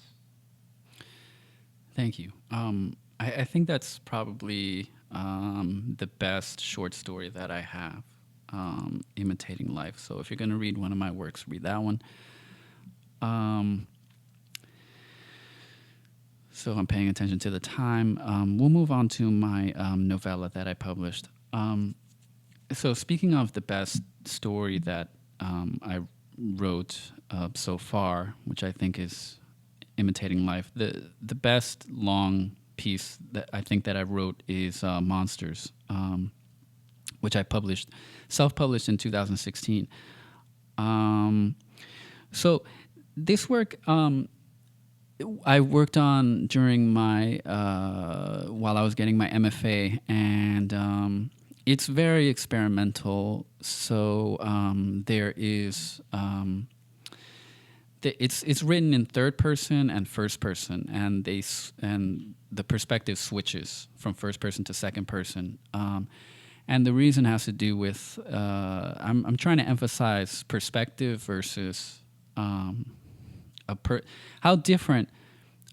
Thank you. I think that's probably the best short story that I have, Imitating Life. So if you're going to read one of my works, read that one. So I'm paying attention to the time. We'll move on to my novella that I published. So speaking of the best story that I wrote so far, which I think is Imitating Life, the best long piece that I think that I wrote is Monsters, which I self-published in 2016. So this work I worked on during my while I was getting my MFA, and it's very experimental. So there is it's written in third person and first person, and the perspective switches from first person to second person. And the reason has to do with I'm trying to emphasize perspective versus how different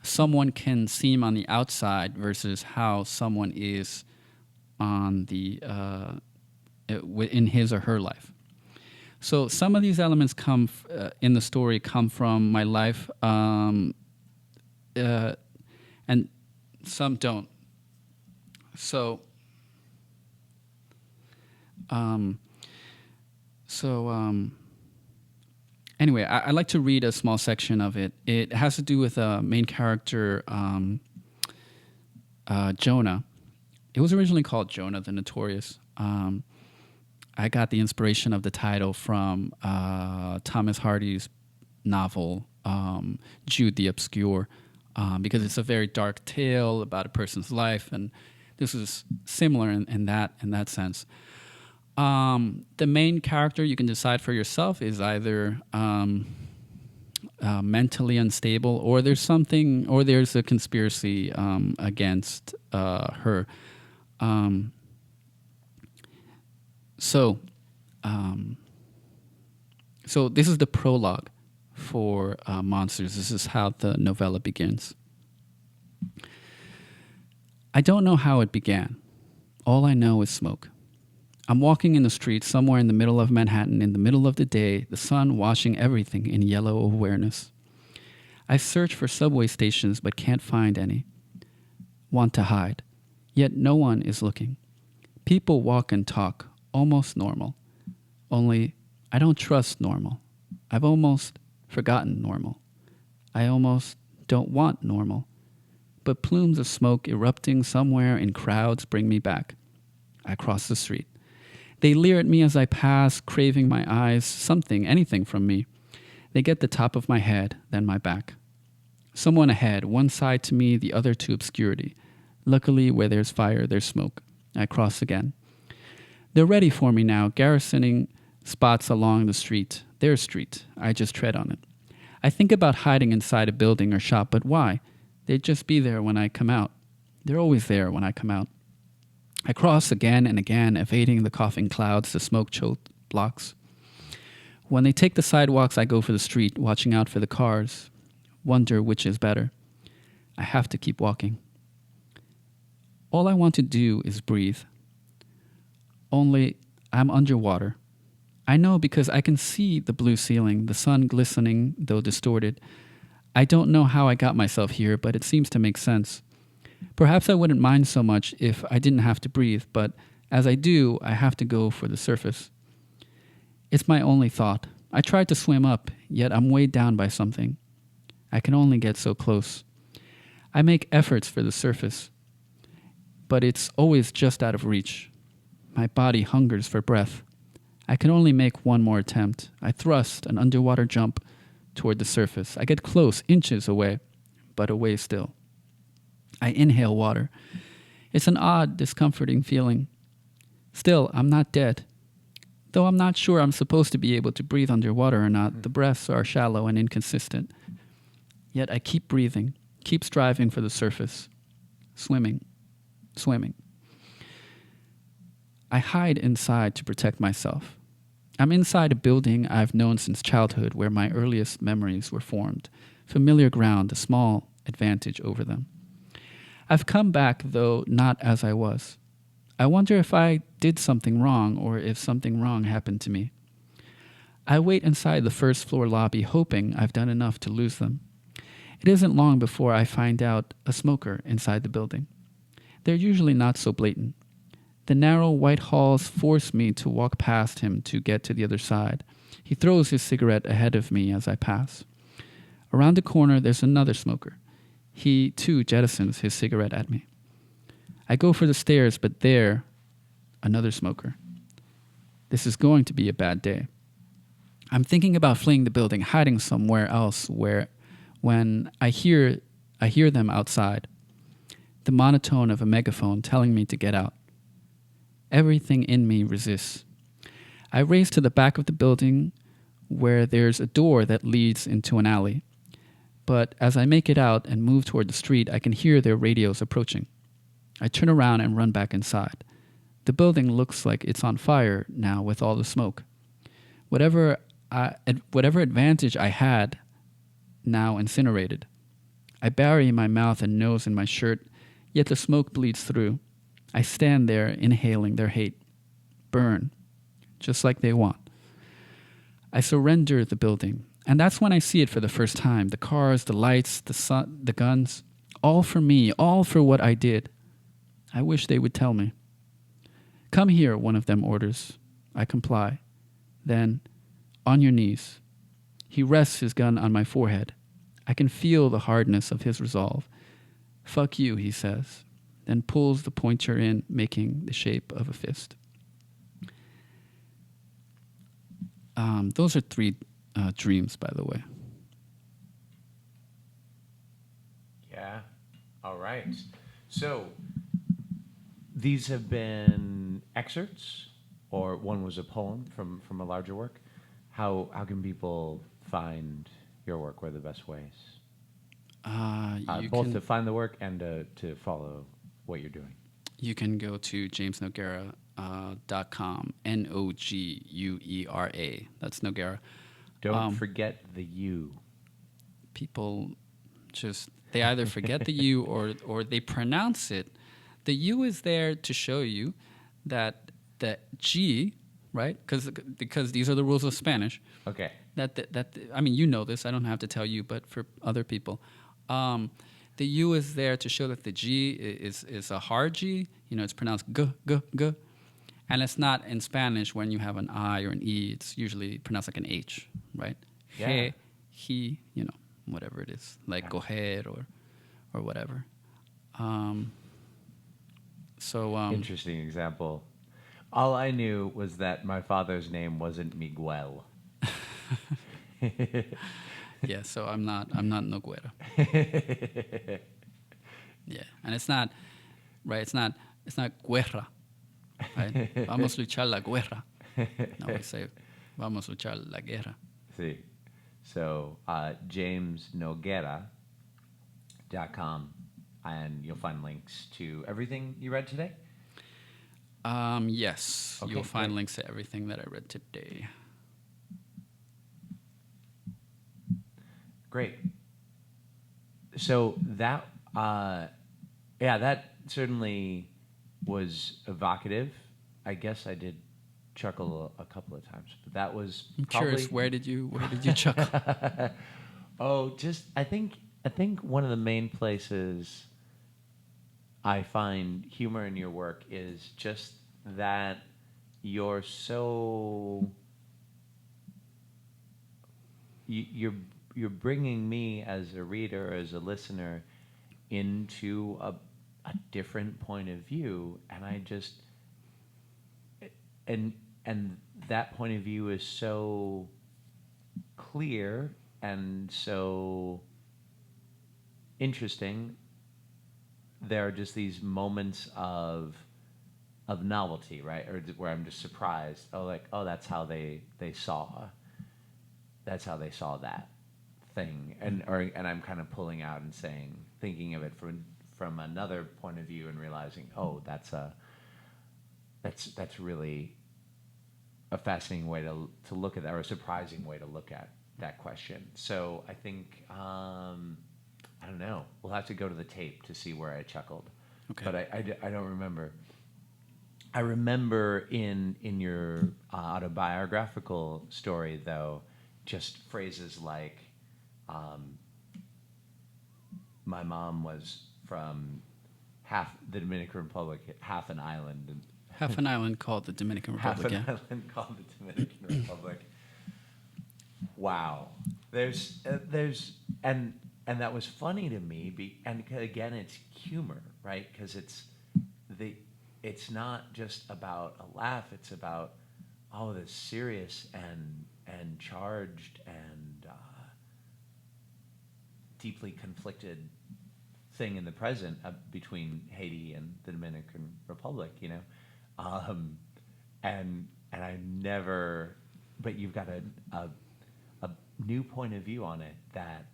someone can seem on the outside versus how someone is on the in his or her life. So some of these elements in the story come from my life, and some don't. So anyway, I like to read a small section of it. It has to do with a main character, Jonah. It was originally called Jonah the Notorious. I got the inspiration of the title from Thomas Hardy's novel, Jude the Obscure, because it's a very dark tale about a person's life, and this is similar in that sense. The main character, you can decide for yourself, is either mentally unstable, or there's a conspiracy against her. So this is the prologue for Monsters. This is how the novella begins. I don't know how it began. All I know is smoke. I'm walking in the street somewhere in the middle of Manhattan in the middle of the day, the sun washing everything in yellow awareness. I search for subway stations but can't find any. Want to hide. Yet no one is looking. People walk and talk, almost normal. Only I don't trust normal. I've almost forgotten normal. I almost don't want normal. But plumes of smoke erupting somewhere in crowds bring me back. I cross the street. They leer at me as I pass, craving my eyes, anything from me. They get the top of my head, then my back. Someone ahead, one side to me, the other to obscurity. Luckily, where there's fire, there's smoke. I cross again. They're ready for me now, garrisoning spots along the street. Their street. I just tread on it. I think about hiding inside a building or shop, but why? They'd just be there when I come out. They're always there when I come out. I cross again and again, evading the coughing clouds, the smoke-choked blocks. When they take the sidewalks, I go for the street, watching out for the cars. Wonder which is better. I have to keep walking. All I want to do is breathe. Only I'm underwater. I know because I can see the blue ceiling, the sun glistening, though distorted. I don't know how I got myself here, but it seems to make sense. Perhaps I wouldn't mind so much if I didn't have to breathe, but as I do, I have to go for the surface. It's my only thought. I tried to swim up, yet I'm weighed down by something. I can only get so close. I make efforts for the surface, but it's always just out of reach. My body hungers for breath. I can only make one more attempt. I thrust an underwater jump toward the surface. I get close, inches away, but away still. I inhale water. It's an odd, discomforting feeling. Still, I'm not dead. Though I'm not sure I'm supposed to be able to breathe underwater or not, the breaths are shallow and inconsistent. Yet I keep breathing, keep striving for the surface. Swimming. I hide inside to protect myself. I'm inside a building I've known since childhood where my earliest memories were formed. Familiar ground, a small advantage over them. I've come back, though not as I was. I wonder if I did something wrong or if something wrong happened to me. I wait inside the first floor lobby, hoping I've done enough to lose them. It isn't long before I find out a smoker inside the building. They're usually not so blatant. The narrow white halls force me to walk past him to get to the other side. He throws his cigarette ahead of me as I pass. Around the corner, there's another smoker. He, too, jettisons his cigarette at me. I go for the stairs, but there, another smoker. This is going to be a bad day. I'm thinking about fleeing the building, hiding somewhere else when I hear them outside. The monotone of a megaphone telling me to get out. Everything in me resists. I race to the back of the building where there's a door that leads into an alley. But as I make it out and move toward the street, I can hear their radios approaching. I turn around and run back inside. The building looks like it's on fire now with all the smoke. Whatever advantage I had, now incinerated. I bury my mouth and nose in my shirt, yet the smoke bleeds through. I stand there inhaling their hate. Burn, just like they want. I surrender the building, and that's when I see it for the first time. The cars, the lights, the sun, the guns, all for me, all for what I did. I wish they would tell me. Come here, one of them orders. I comply. Then, on your knees. He rests his gun on my forehead. I can feel the hardness of his resolve. Fuck you, he says, then pulls the pointer in, making the shape of a fist. Those are 3 dreams, by the way. Yeah. All right. So these have been excerpts, or one was a poem from a larger work. How can people find your work? What are the best ways? Both to find the work and to follow what you're doing. You can go to jamesnoguera.com, Noguera. That's Noguera. Don't forget the U. People they either forget the U or they pronounce it. The U is there to show you that the G, right? Because these are the rules of Spanish. Okay. I mean, you know this. I don't have to tell you, but for other people, the U is there to show that the G is a hard G. It's pronounced g, g, g. And it's not in Spanish when you have an I or an E. It's usually pronounced like an H, right? Yeah. He, whatever it is, like coger or whatever. Interesting example. All I knew was that my father's name wasn't Miguel. Yeah, so I'm not Noguera. Yeah, and it's not right. It's not guerra. Right? Vamos a luchar la guerra. No, we say vamos a luchar la guerra. See, so jamesnoguera.com, and you'll find links to everything you read today. Yes, Okay, you'll find great. links to everything that I read today. Great. So that certainly was evocative. I guess I did chuckle a couple of times, but that was I'm probably... curious, where did you chuckle? I think one of the main places I find humor in your work is just that you're so... You're bringing me as a reader, as a listener, into a different point of view, and I just and that point of view is so clear and so interesting. There are just these moments of novelty, right? Or where I'm just surprised. That's how they saw that thing, and I'm kind of pulling out and thinking of it from another point of view and realizing, that's really a fascinating way to look at that, or a surprising way to look at that question. So I think I don't know. We'll have to go to the tape to see where I chuckled. Okay. But I don't remember. I remember in your autobiographical story, though, just phrases like, "My mom was from half the Dominican Republic, half an island, and Half an island called the Dominican half Republic. an Yeah. island called the Dominican Republic." Wow, there's and that was funny to me. And again, it's humor, right? Because it's not just about a laugh. It's about this serious and charged and deeply conflicted thing in the present between Haiti and the Dominican Republic, and I never, but you've got a new point of view on it that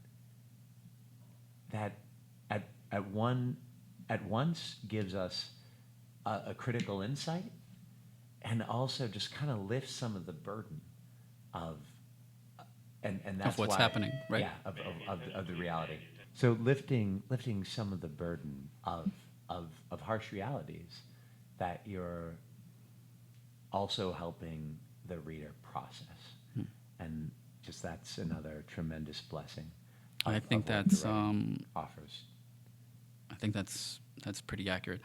at once gives us a critical insight and also just kind of lifts some of the burden of and that's what's why, happening, right? Yeah, of the reality. So lifting some of the burden of harsh realities that you're also helping the reader process, and just that's another tremendous blessing. I think of what that's the writing offers. I think that's pretty accurate.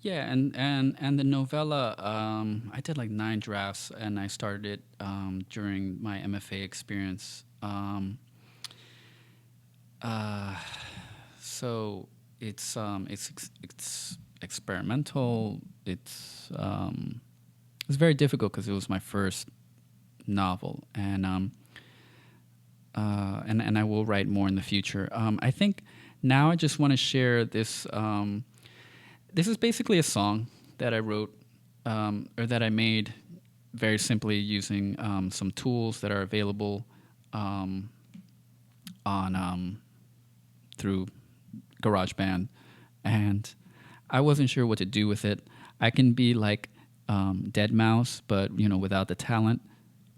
Yeah, and the novella, I did like 9 drafts, and I started it during my MFA experience. So it's experimental. It's very difficult because it was my first novel, and I will write more in the future. I think now I just want to share this. This is basically a song that I wrote or that I made very simply using some tools that are available on through GarageBand, and I wasn't sure what to do with it. I can be like Dead Mouse, but without the talent.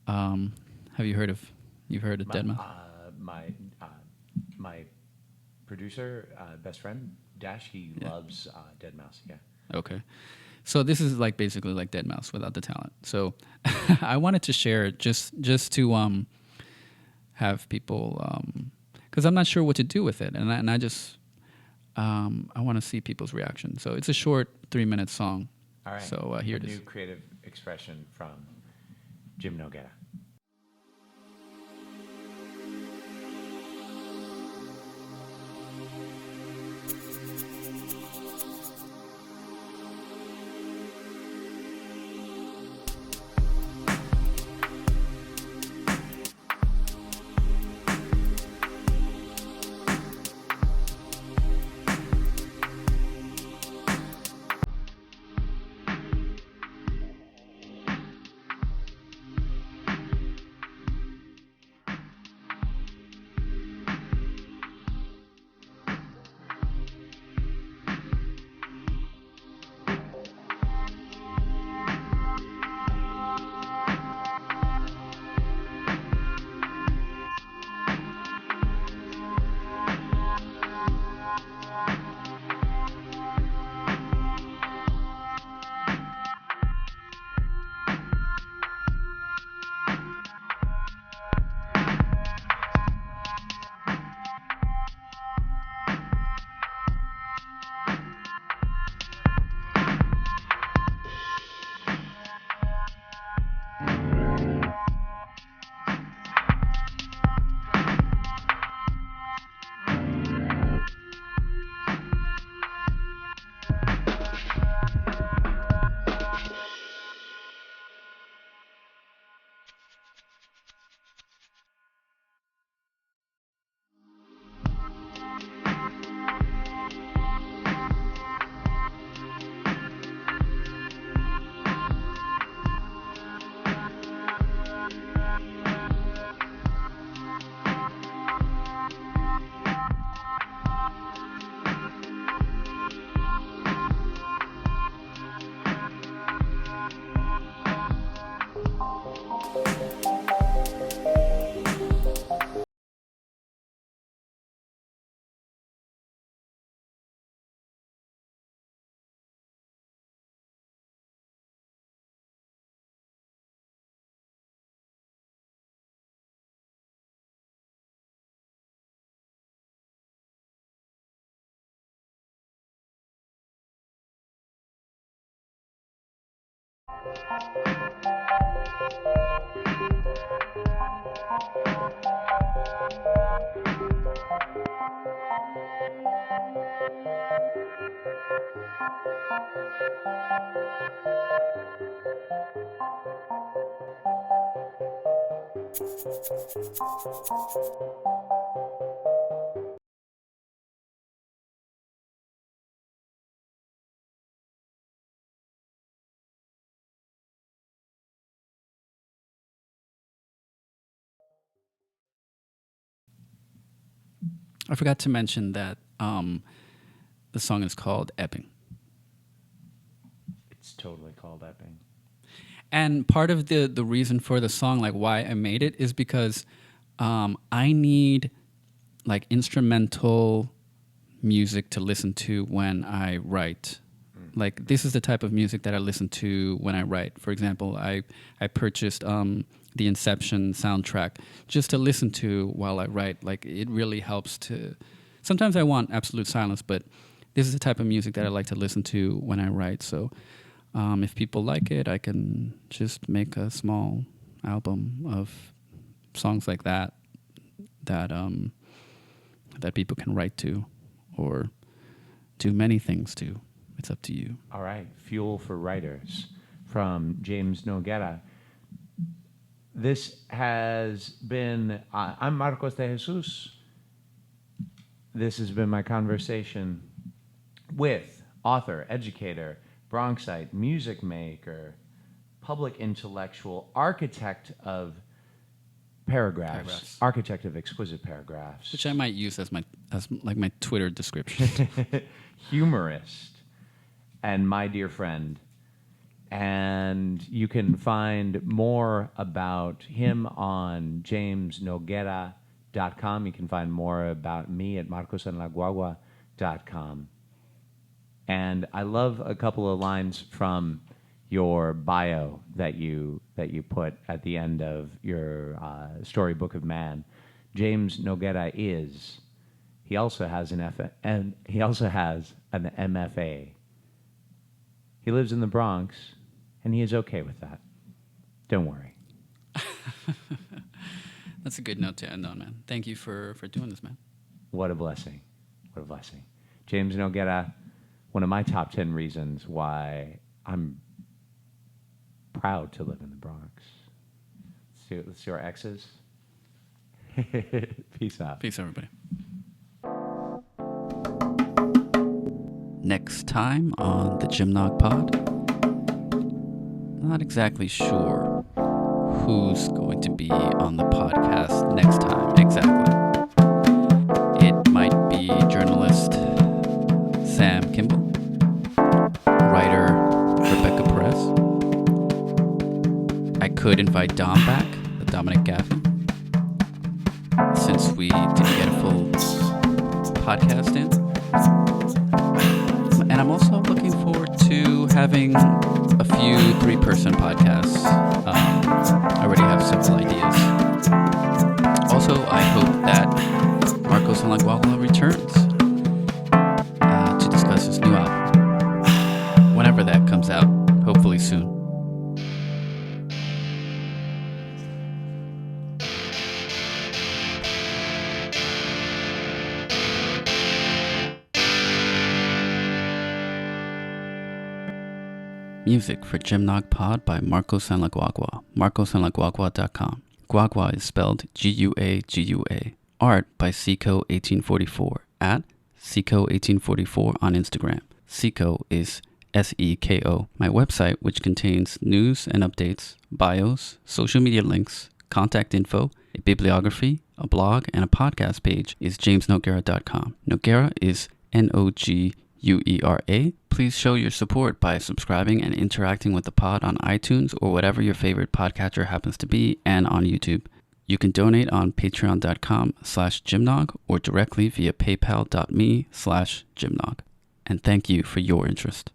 Have you heard of Dead Mouse? My producer, best friend, Dash, he loves Dead Mouse. Yeah. Okay. So this is like basically like Dead Mouse without the talent. So I wanted to share it just to have people, because I'm not sure what to do with it, and I just I want to see people's reaction. So it's a short 3-minute song. All right. So here it is. New creative expression from Jim Noguera. I forgot to mention that the song is called Ebbing. It's totally called Ebbing. And part of the reason for the song, like why I made it, is because I need like instrumental music to listen to when I write. Like this is the type of music that I listen to when I write. For example, I purchased the Inception soundtrack just to listen to while I write. Like it really helps to. Sometimes I want absolute silence, but this is the type of music that I like to listen to when I write. So if people like it, I can just make a small album of songs like that that people can write to or do many things to. It's up to you. All right. Fuel for Writers from James Noguera. This has been, I'm Marcos de Jesus. This has been my conversation with author, educator, Bronxite, music maker, public intellectual, architect of paragraphs. Architect of exquisite paragraphs. Which I might use as my Twitter description. Humorist and my dear friend. And you can find more about him on jamesnoguera.com. You can find more about me at marcoslaguagua.com. And I love a couple of lines from your bio that you put at the end of your Storybook of Man. James Noguera is. He also has an MFA. He lives in the Bronx, and he is okay with that. Don't worry. That's a good note to end on, man. Thank you for doing this, man. What a blessing. What a blessing. James Noguera, one of my top 10 reasons why I'm proud to live in the Bronx. Let's see our X's. Peace out. Peace, everybody. Next time on the Jim Nog Pod, not exactly sure who's going to be on the podcast next time exactly. It might be journalist Sam Kimball, writer Rebecca Perez. I could invite Dom back, but Dominic Gaffney, since we didn't get a full podcast in. And I'm also looking forward to having a few 3-person podcasts. I already have several ideas. Also, I hope that Marcos la Guagua returns to discuss his new album. Whenever that comes out, hopefully soon. Music for Jim Nog Pod by Marcos la Guagua. marcoslaguagua.com. Guagua is spelled Guagua. Art by Seco1844 at Seco1844 on Instagram. Seco is Seko. My website, which contains news and updates, bios, social media links, contact info, a bibliography, a blog, and a podcast page, is jamesnoguera.com. Noguera is Noguera. Please show your support by subscribing and interacting with the pod on iTunes or whatever your favorite podcatcher happens to be, and on YouTube. You can donate on patreon.com/jimnog or directly via paypal.me/jimnog. And thank you for your interest.